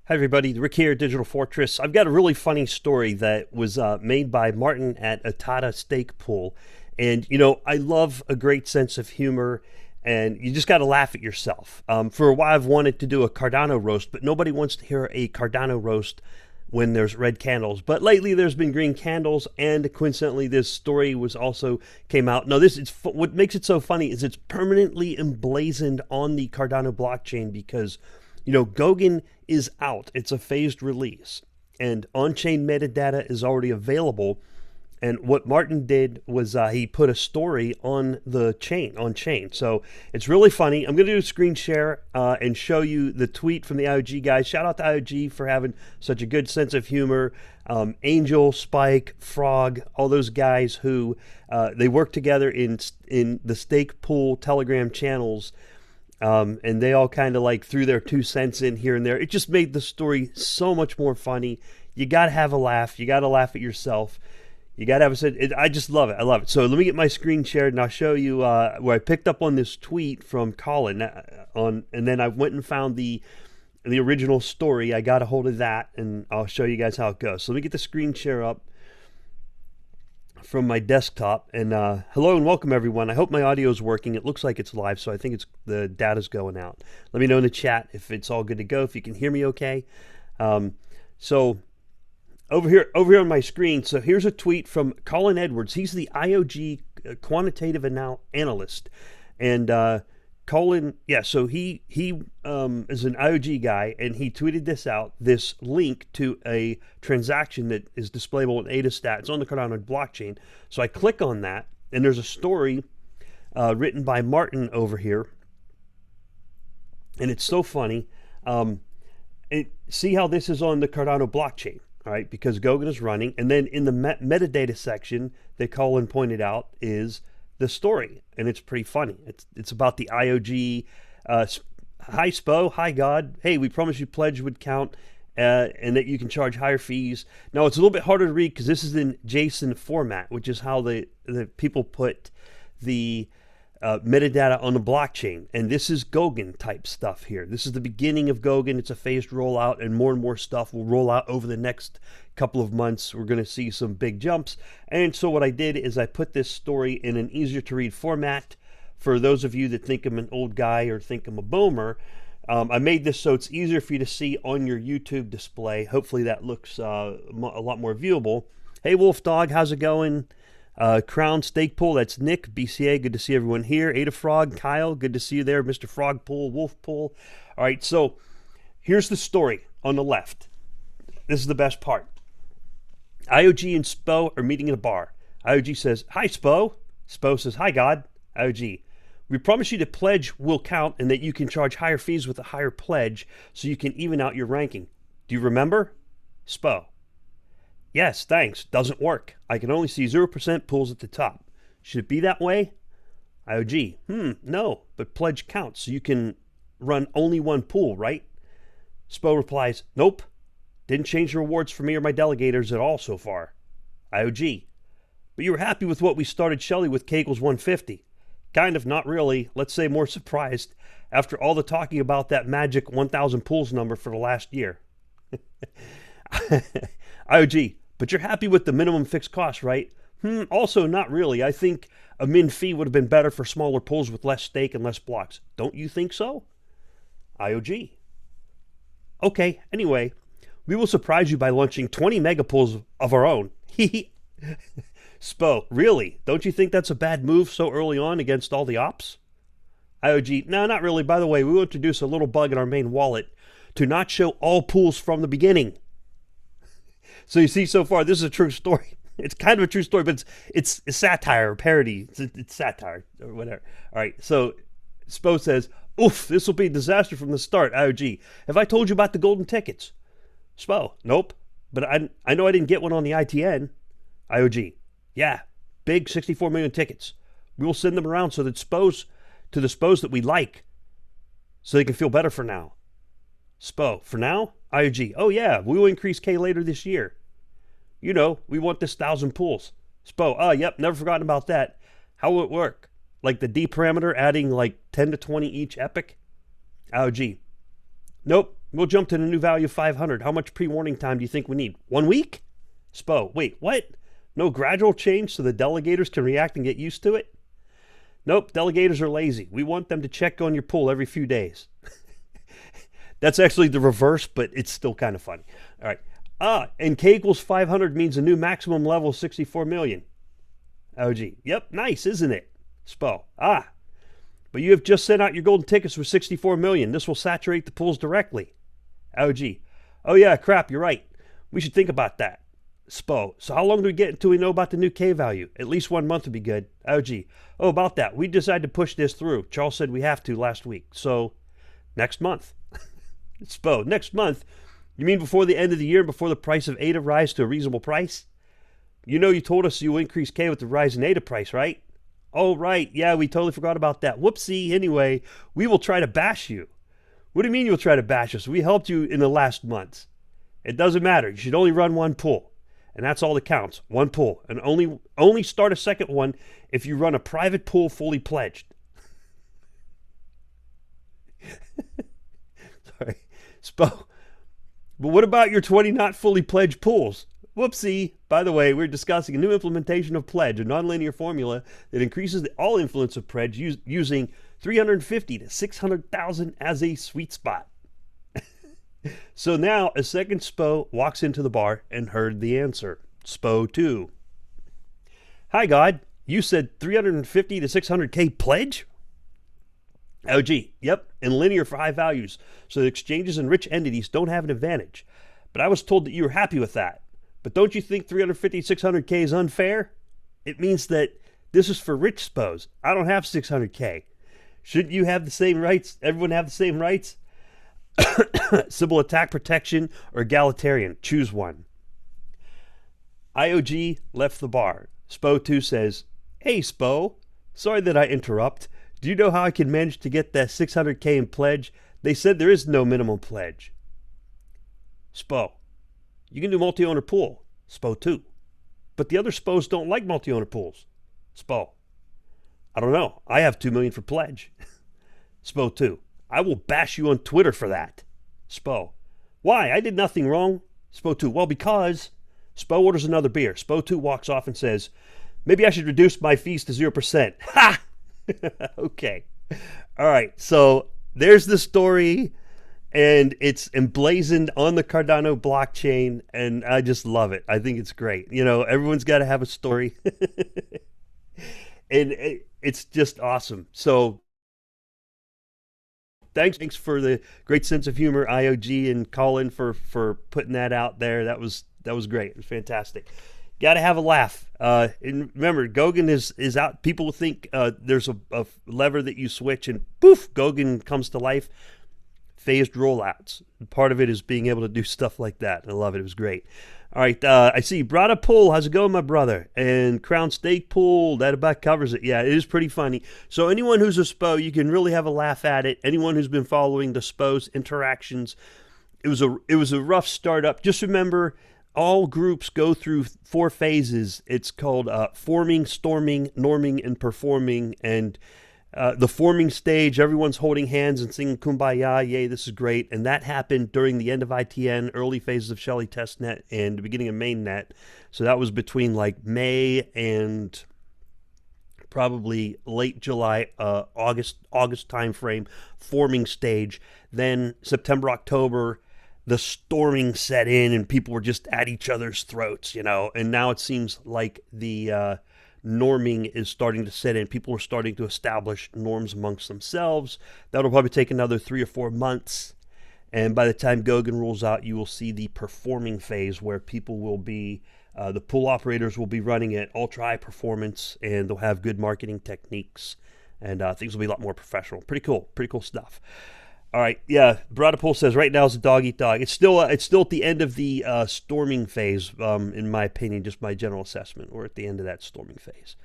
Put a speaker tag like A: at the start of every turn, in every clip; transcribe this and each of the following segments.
A: Hi everybody, Rick here, Digital Fortress. I've got a really funny story that was made by Martin at Atata Steak Pool. And you know, I love a great sense of humor and you just got to laugh at yourself. For a while I've wanted to do a Cardano roast, but nobody wants to hear a Cardano roast when there's red candles. But lately there's been green candles, and coincidentally this story was also came out. Now what makes it so funny is it's permanently emblazoned on the Cardano blockchain because you know, Goguen is out. It's a phased release, and on-chain metadata is already available. And what Martin did was he put a story on the chain, on-chain. So it's really funny. I'm going to do a screen share and show you the tweet from the IOG guys. Shout out to IOG for having such a good sense of humor. Angel, Spike, Frog, all those guys who they work together in the Stake Pool Telegram channels. And they all kind of like threw their 2 cents in here and there. It just made the story so much more funny. You got to have a laugh. You got to laugh at yourself. You got to have I just love it. I love it. So let me get my screen shared and I'll show you where I picked up on this tweet from Colin and then I went and found the original story. I got a hold of that and I'll show you guys how it goes. So let me get the screen share up from my desktop, and hello and welcome everyone. I hope my audio is working. It looks like it's live, so I think the data's going out. Let me know in the chat if it's all good to go, if you can hear me okay. So over here on my screen, so here's a tweet from Colin Edwards. He's the IOG quantitative analyst, and Colin, yeah, so he is an IOG guy, and he tweeted this link to a transaction that is displayable in AdaStat. It's on the Cardano blockchain. So I click on that, and there's a story written by Martin over here, and it's so funny. See how this is on the Cardano blockchain, all right, because Goguen is running, and then in the metadata section that Colin pointed out is the story, and it's pretty funny. It's about the IOG. Hi Spo, hi God. Hey, we promised you pledge would count, and that you can charge higher fees. Now it's a little bit harder to read because this is in JSON format, which is how the people put the metadata on the blockchain. And this is Goguen type stuff here. This is the beginning of Goguen. It's a phased rollout, and more stuff will roll out over the next couple of months. We're going to see some big jumps. And so what I did is I put this story in an easier to read format. For those of you that think I'm an old guy or think I'm a boomer, I made this so it's easier for you to see on your YouTube display. Hopefully that looks a lot more viewable. Hey Wolf Dog, how's it going? Crown Stake Pool, that's Nick, BCA, good to see everyone here. Ada Frog, Kyle, good to see you there. Mr. Frog Pool, Wolf Pool. All right, so here's the story on the left. This is the best part. IOG and Spo are meeting in a bar. IOG says, hi Spo. Spo says, hi God. IOG, we promise you the pledge will count and that you can charge higher fees with a higher pledge so you can even out your ranking. Do you remember? Spo, yes, thanks. Doesn't work. I can only see 0% pools at the top. Should it be that way? IOG, no, but pledge counts, so you can run only one pool, right? Spo replies, nope. Didn't change the rewards for me or my delegators at all so far. IOG, but you were happy with what we started Shelly with Kegels 150. Kind of, not really. Let's say more surprised after all the talking about that magic 1,000 pools number for the last year. IOG, but you're happy with the minimum fixed cost, right? Also, not really. I think a min fee would have been better for smaller pools with less stake and less blocks. Don't you think so? IOG, okay, anyway, we will surprise you by launching 20 mega pools of our own. Spo, really? Don't you think that's a bad move so early on against all the ops? IOG, no, not really. By the way, we will introduce a little bug in our main wallet to not show all pools from the beginning. So you see so far, this is a true story. It's kind of a true story, but it's satire or parody. It's satire or whatever. All right, so Spo says, oof, this will be a disaster from the start. IOG, have I told you about the golden tickets? Spo, nope, but I know I didn't get one on the ITN. IOG, yeah, big 64 million tickets. We will send them around so that to the Spos that we like, so they can feel better for now. Spo, for now? IOG, oh yeah, we will increase K later this year. You know, we want this 1,000 pools. Spo, oh yep, never forgotten about that. How will it work? Like the D parameter adding like 10 to 20 each epic? IOG, Nope. We'll jump to the new value of 500. How much pre-warning time do you think we need? 1 week? SPO. Wait, what? No gradual change so the delegators can react and get used to it? Nope, delegators are lazy. We want them to check on your pool every few days. That's actually the reverse, but it's still kind of funny. All right. And K equals 500 means a new maximum level of 64 million. OG. Yep, nice, isn't it? SPO. But you have just sent out your golden tickets for 64 million. This will saturate the pools directly. OG. Oh yeah, crap, you're right. We should think about that. SPO. So how long do we get until we know about the new K value? At least 1 month would be good. OG. Oh, about that. We decided to push this through. Charles said we have to last week. So next month. SPO. Next month? You mean before the end of the year, before the price of ADA rise to a reasonable price? You know you told us you will increase K with the rise in ADA price, right? Oh, right. Yeah, we totally forgot about that. Whoopsie. Anyway, we will try to bash you. What do you mean you'll try to bash us? We helped you in the last months. It doesn't matter. You should only run one pool. And that's all that counts. One pool. And only start a second one if you run a private pool fully pledged. Sorry. SPO. But what about your 20 not fully pledged pools? Whoopsie. By the way, we're discussing a new implementation of pledge, a nonlinear formula that increases the all influence of pledge using 350 to 600,000 as a sweet spot. So now a second SPO walks into the bar and heard the answer. SPO 2. Hi, God. You said 350 to 600K pledge? OG. Yep. And linear for high values. So the exchanges and rich entities don't have an advantage. But I was told that you were happy with that. But don't you think 350, 600K is unfair? It means that this is for rich SPOs. I don't have 600K. Shouldn't you have the same rights? Everyone have the same rights? Sybil attack protection or egalitarian? Choose one. IOG left the bar. SPO 2 says, Hey SPO, sorry that I interrupt. Do you know how I can manage to get that 600K in pledge? They said there is no minimum pledge. SPO, you can do multi-owner pool. SPO 2. But the other SPOs don't like multi-owner pools. SPO, I don't know. I have 2 million for pledge. SPO 2. I will bash you on Twitter for that. SPO. Why? I did nothing wrong. SPO 2. Well, because SPO orders another beer. SPO 2 walks off and says, maybe I should reduce my fees to 0%. Ha! Okay. All right. So there's the story, and it's emblazoned on the Cardano blockchain, and I just love it. I think it's great. You know, everyone's got to have a story. And it's just awesome. So thanks for the great sense of humor, IOG and Colin, for putting that out there. That was great. It was fantastic. Got to have a laugh. And remember, Goguen is out. People think there's a lever that you switch and poof, Goguen comes to life. Phased rollouts. Part of it is being able to do stuff like that. I love it. It was great. All right, I see Brada Pool. How's it going, my brother? And Crown Steak Pool. That about covers it. Yeah, it is pretty funny. So anyone who's a SPO, you can really have a laugh at it. Anyone who's been following the SPO's interactions, it was a rough startup. Just remember, all groups go through 4 phases. It's called forming, storming, norming, and performing. And the forming stage, everyone's holding hands and singing Kumbaya, yay, this is great. And that happened during the end of ITN, early phases of Shelley testnet, and the beginning of mainnet. So that was between like May and probably late July, August time frame, forming stage. Then September, October, the storming set in, and people were just at each other's throats, you know. And now it seems like the norming is starting to set in. People are starting to establish norms amongst themselves. That'll probably take another 3 or 4 months. And by the time Goguen rolls out, you will see the performing phase where people will be, the pool operators will be running at ultra high performance, and they'll have good marketing techniques, and things will be a lot more professional. Pretty cool stuff. All right, yeah. Bradapool says right now is a dog eat dog. It's still at the end of the storming phase, in my opinion, just my general assessment. We're at the end of that storming phase.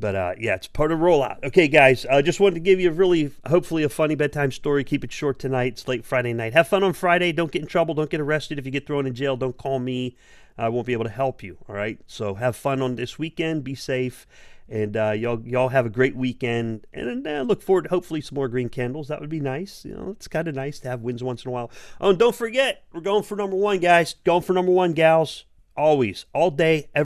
A: But yeah, it's part of the rollout. Okay, guys, just wanted to give you a really, hopefully, a funny bedtime story. Keep it short tonight. It's late Friday night. Have fun on Friday. Don't get in trouble. Don't get arrested. If you get thrown in jail, don't call me. I won't be able to help you. All right. So have fun on this weekend. Be safe, and y'all have a great weekend. And look forward to hopefully some more green candles. That would be nice. You know, it's kind of nice to have wins once in a while. Oh, and don't forget, we're going for #1, guys. Going for #1, gals. Always, all day, every